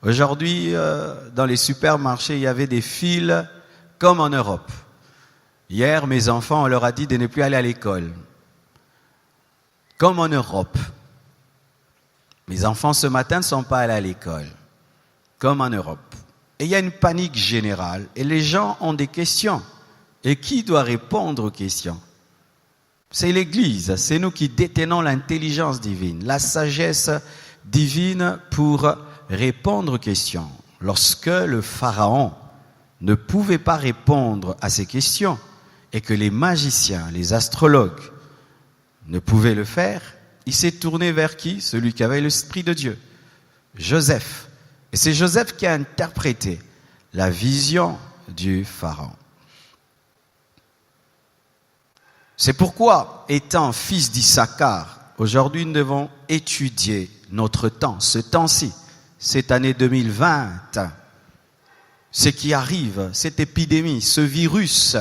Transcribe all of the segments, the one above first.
Aujourd'hui, dans les supermarchés, il y avait des files comme en Europe. Hier, mes enfants, on leur a dit de ne plus aller à l'école. Comme en Europe. Mes enfants, ce matin, ne sont pas allés à l'école. Comme en Europe. Et il y a une panique générale. Et les gens ont des questions. Et qui doit répondre aux questions? C'est l'Église. C'est nous qui détenons l'intelligence divine, la sagesse divine pour répondre aux questions. Lorsque le Pharaon ne pouvait pas répondre à ces questions et que les magiciens, les astrologues ne pouvaient le faire, il s'est tourné vers qui? Celui qui avait l'Esprit de Dieu, Joseph. Et c'est Joseph qui a interprété la vision du Pharaon. C'est pourquoi, étant fils d'Issachar, aujourd'hui nous devons étudier notre temps, ce temps-ci, cette année 2020, ce qui arrive, cette épidémie, ce virus,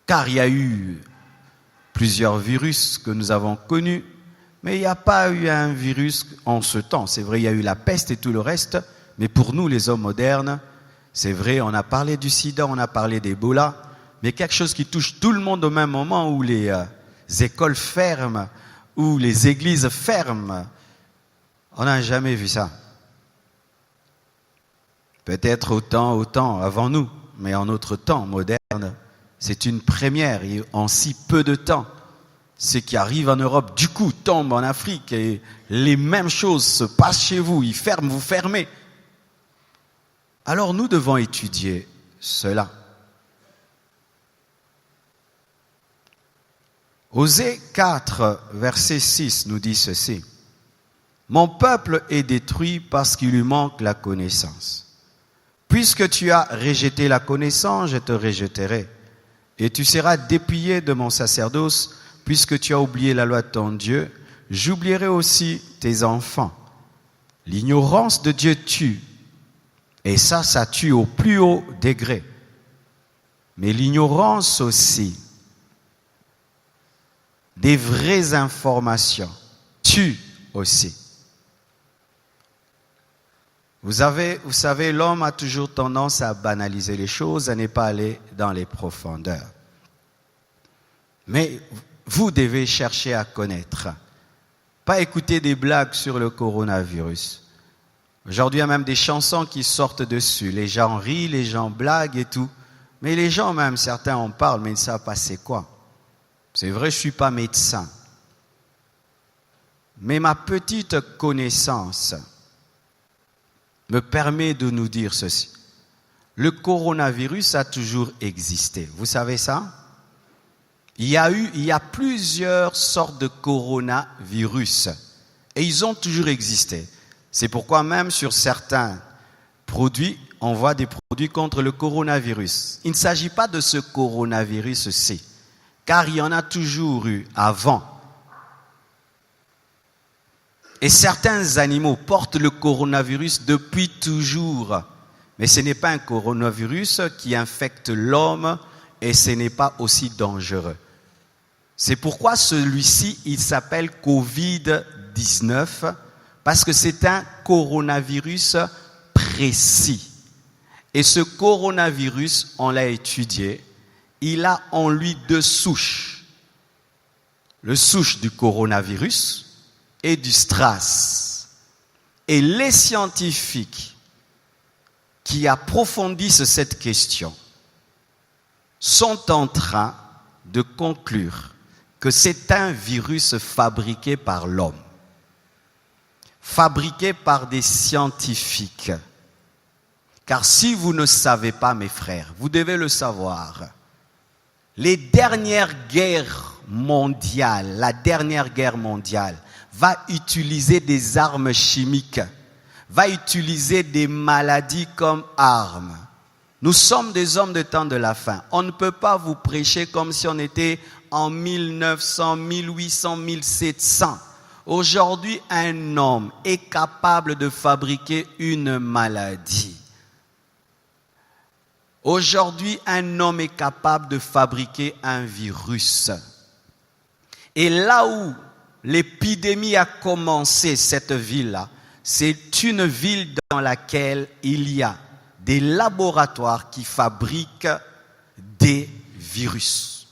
car il y a eu plusieurs virus que nous avons connus, mais il n'y a pas eu un virus en ce temps. C'est vrai, il y a eu la peste et tout le reste, mais pour nous, les hommes modernes, c'est vrai, on a parlé du sida, on a parlé d'Ebola, mais quelque chose qui touche tout le monde au même moment où les écoles ferment, où les églises ferment. On n'a jamais vu ça. Peut-être autant avant nous, mais en notre temps moderne, c'est une première. Et en si peu de temps, ce qui arrive en Europe, du coup, tombe en Afrique et les mêmes choses se passent chez vous. Ils ferment, vous fermez. Alors nous devons étudier cela. Osée 4, verset 6 nous dit ceci. Mon peuple est détruit parce qu'il lui manque la connaissance. Puisque tu as rejeté la connaissance, je te rejetterai. Et tu seras dépouillé de mon sacerdoce, puisque tu as oublié la loi de ton Dieu. J'oublierai aussi tes enfants. L'ignorance de Dieu tue. Et ça tue au plus haut degré. Mais l'ignorance aussi des vraies informations tue aussi. Vous savez, l'homme a toujours tendance à banaliser les choses, à ne pas aller dans les profondeurs. Mais vous devez chercher à connaître. Pas écouter des blagues sur le coronavirus. Aujourd'hui, il y a même des chansons qui sortent dessus. Les gens rient, les gens blaguent et tout. Mais les gens, même certains en parlent, mais ils ne savent pas c'est quoi. C'est vrai, je ne suis pas médecin. Mais ma petite connaissance me permet de nous dire ceci. Le coronavirus a toujours existé. Vous savez ça? Il y a plusieurs sortes de coronavirus. Et ils ont toujours existé. C'est pourquoi même sur certains produits, on voit des produits contre le coronavirus. Il ne s'agit pas de ce coronavirus-ci. Car il y en a toujours eu avant. Et certains animaux portent le coronavirus depuis toujours. Mais ce n'est pas un coronavirus qui infecte l'homme et ce n'est pas aussi dangereux. C'est pourquoi celui-ci, il s'appelle Covid-19 parce que c'est un coronavirus précis. Et ce coronavirus, on l'a étudié, il a en lui deux souches. Le souche du coronavirus et du SRAS. Et les scientifiques qui approfondissent cette question sont en train de conclure que c'est un virus fabriqué par l'homme, fabriqué par des scientifiques. Car si vous ne savez pas, mes frères, vous devez le savoir, les dernières guerres mondiales, la dernière guerre mondiale, va utiliser des armes chimiques, va utiliser des maladies comme armes. Nous sommes des hommes de temps de la fin. On ne peut pas vous prêcher comme si on était en 1900, 1800, 1700. Aujourd'hui, un homme est capable de fabriquer une maladie. Aujourd'hui, un homme est capable de fabriquer un virus. Et là où l'épidémie a commencé, cette ville-là, C'est une ville dans laquelle il y a des laboratoires qui fabriquent des virus,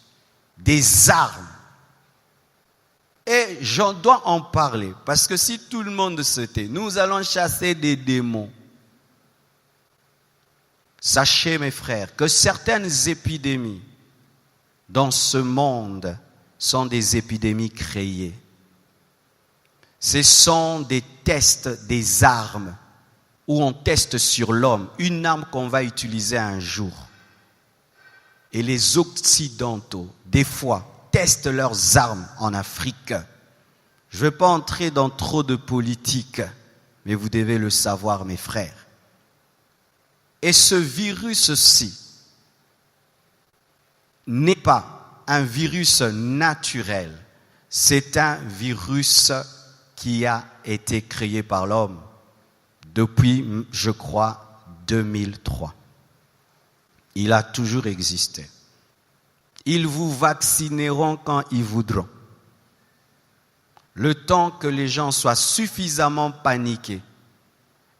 des armes. Et j'en dois en parler, parce que si tout le monde se tait, nous allons chasser des démons. Sachez, mes frères, que certaines épidémies dans ce monde sont des épidémies créées. Ce sont des tests, des armes, où on teste sur l'homme, une arme qu'on va utiliser un jour. Et les Occidentaux, des fois, testent leurs armes en Afrique. Je ne vais pas entrer dans trop de politique, mais vous devez le savoir, mes frères. Et ce virus-ci n'est pas un virus naturel, c'est un virus qui a été créé par l'homme depuis, je crois, 2003. Il a toujours existé. Ils vous vaccineront quand ils voudront. Le temps que les gens soient suffisamment paniqués,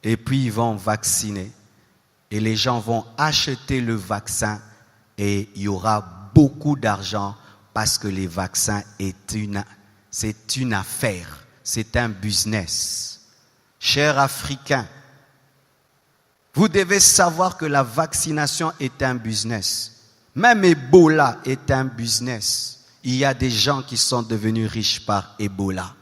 et puis ils vont vacciner, et les gens vont acheter le vaccin, et il y aura beaucoup d'argent, parce que les vaccins, c'est une affaire, c'est un business. Chers Africains, vous devez savoir que la vaccination est un business. Même Ebola est un business. Il y a des gens qui sont devenus riches par Ebola.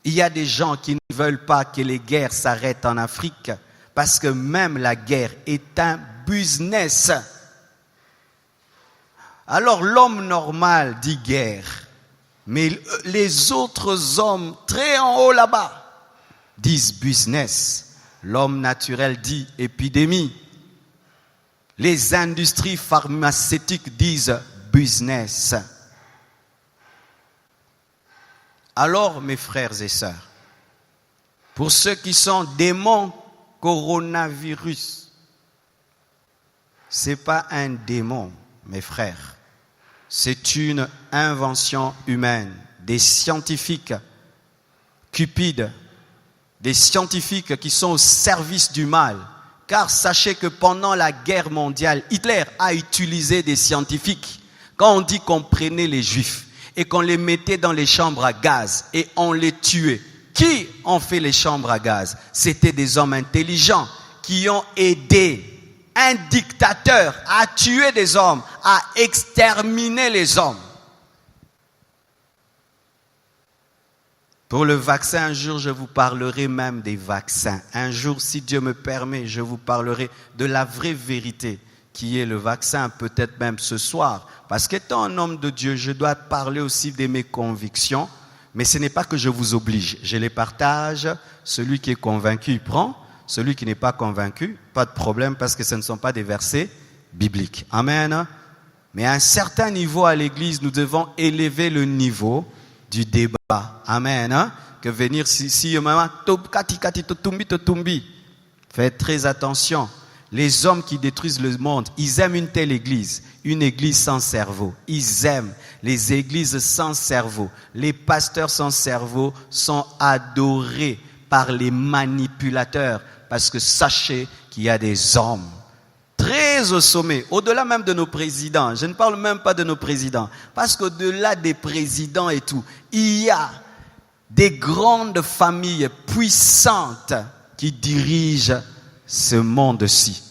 Il y a des gens qui ne veulent pas que les guerres s'arrêtent en Afrique parce que même la guerre est un business. Alors l'homme normal dit guerre, mais les autres hommes très en haut là-bas disent business. L'homme naturel dit épidémie. Les industries pharmaceutiques disent business. Alors, mes frères et sœurs, pour ceux qui sont démons coronavirus, ce n'est pas un démon, mes frères. C'est une invention humaine, des scientifiques cupides, des scientifiques qui sont au service du mal. Car sachez que pendant la guerre mondiale, Hitler a utilisé des scientifiques. Quand on dit qu'on prenait les Juifs et qu'on les mettait dans les chambres à gaz et on les tuait, qui ont fait les chambres à gaz? C'était des hommes intelligents qui ont aidé un dictateur à tuer des hommes, à exterminer les hommes. Pour le vaccin, un jour, je vous parlerai même des vaccins. Un jour, si Dieu me permet, je vous parlerai de la vraie vérité qui est le vaccin, peut-être même ce soir. Parce qu'étant un homme de Dieu, je dois parler aussi de mes convictions. Mais ce n'est pas que je vous oblige. Je les partage. Celui qui est convaincu, il prend. Celui qui n'est pas convaincu, pas de problème parce que ce ne sont pas des versets bibliques. Amen. Mais à un certain niveau à l'église, nous devons élever le niveau du débat. Amen. Hein? Que venir si maman faites très attention. Les hommes qui détruisent le monde, ils aiment une telle église, une église sans cerveau. Ils aiment les églises sans cerveau. Les pasteurs sans cerveau sont adorés par les manipulateurs parce que sachez qu'il y a des hommes très au sommet, au-delà même de nos présidents. Je ne parle même pas de nos présidents. Parce qu'au-delà des présidents et tout, il y a des grandes familles puissantes qui dirigent ce monde-ci.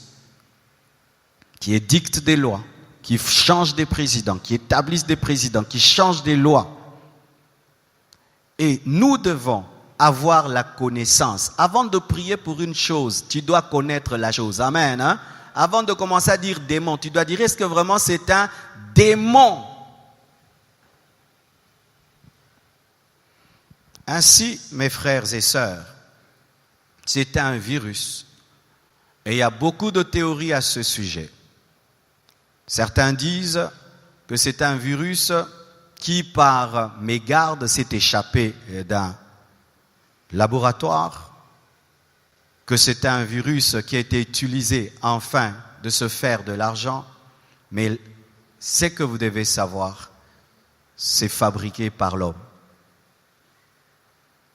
Qui édictent des lois, qui changent des présidents, qui établissent des présidents, qui changent des lois. Et nous devons avoir la connaissance. Avant de prier pour une chose, tu dois connaître la chose. Amen. Hein? Avant de commencer à dire démon, tu dois dire est-ce que vraiment c'est un démon? Ainsi, mes frères et sœurs, c'est un virus. Et il y a beaucoup de théories à ce sujet. Certains disent que c'est un virus qui, par mégarde, s'est échappé d'un laboratoire, que c'est un virus qui a été utilisé afin de se faire de l'argent, mais ce que vous devez savoir, c'est fabriqué par l'homme.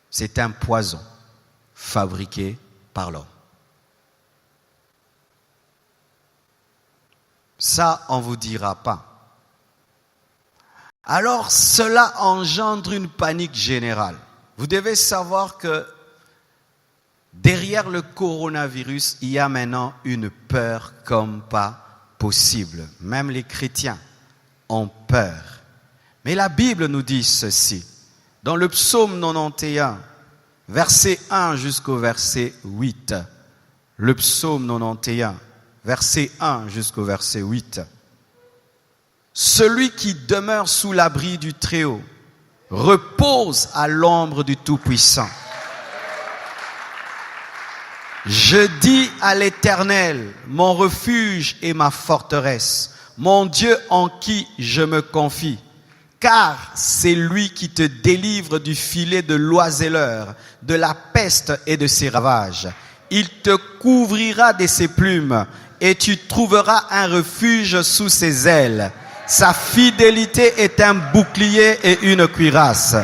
C'est un poison. fabriqués par l'homme. Ça, on ne vous dira pas. Alors, cela engendre une panique générale. Vous devez savoir que derrière le coronavirus, il y a maintenant une peur comme pas possible. Même les chrétiens ont peur. Mais la Bible nous dit ceci. Dans le psaume 91, verset 1 jusqu'au verset 8. Le psaume 91, verset 1 jusqu'au verset 8. Celui qui demeure sous l'abri du Très-Haut repose à l'ombre du Tout-Puissant. Je dis à l'Éternel, mon refuge et ma forteresse, mon Dieu en qui je me confie. Car c'est lui qui te délivre du filet de l'oiseleur, de la peste et de ses ravages. Il te couvrira de ses plumes et tu trouveras un refuge sous ses ailes. Sa fidélité est un bouclier et une cuirasse.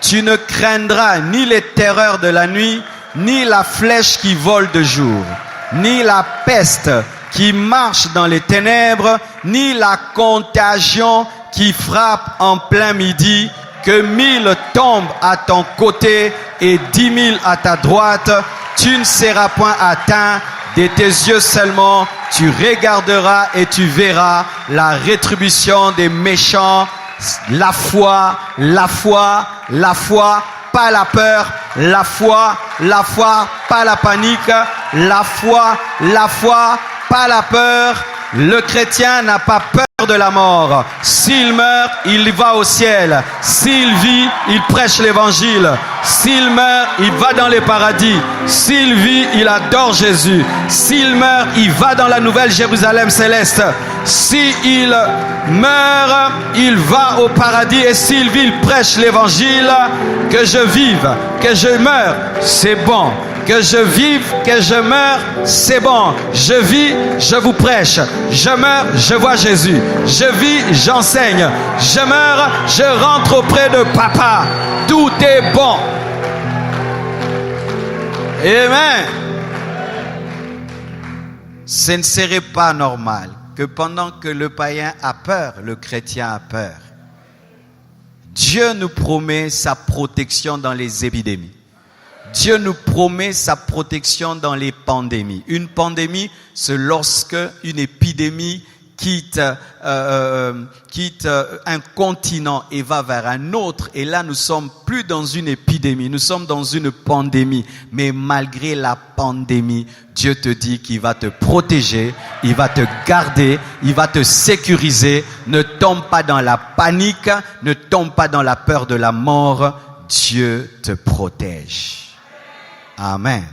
Tu ne craindras ni les terreurs de la nuit, ni la flèche qui vole de jour, ni la peste qui marche dans les ténèbres, ni la contagion qui frappe en plein midi. Que 1000 tombent à ton côté et 10 000 à ta droite, tu ne seras point atteint. De tes yeux seulement, tu regarderas et tu verras la rétribution des méchants. La foi, la foi, la foi, pas la peur. La foi, pas la panique. La foi, pas la peur. Le chrétien n'a pas peur de la mort. S'il meurt, il va au ciel. S'il vit, il prêche l'évangile. S'il meurt, il va dans les paradis. S'il vit, il adore Jésus. S'il meurt, il va dans la nouvelle Jérusalem céleste. S'il meurt, il va au paradis. Et s'il vit, il prêche l'évangile. Que je vive, que je meure, c'est bon. Que je vive, que je meure, c'est bon. Je vis, je vous prêche. Je meurs, je vois Jésus. Je vis, j'enseigne. Je meurs, je rentre auprès de Papa. Tout est bon. Amen. Ce ne serait pas normal que pendant que le païen a peur, le chrétien a peur. Dieu nous promet sa protection dans les épidémies. Dieu nous promet sa protection dans les pandémies. Une pandémie, c'est lorsque une épidémie quitte un continent et va vers un autre. Et là, nous sommes plus dans une épidémie, nous sommes dans une pandémie. Mais malgré la pandémie, Dieu te dit qu'il va te protéger, il va te garder, il va te sécuriser. Ne tombe pas dans la panique, ne tombe pas dans la peur de la mort. Dieu te protège. Amen.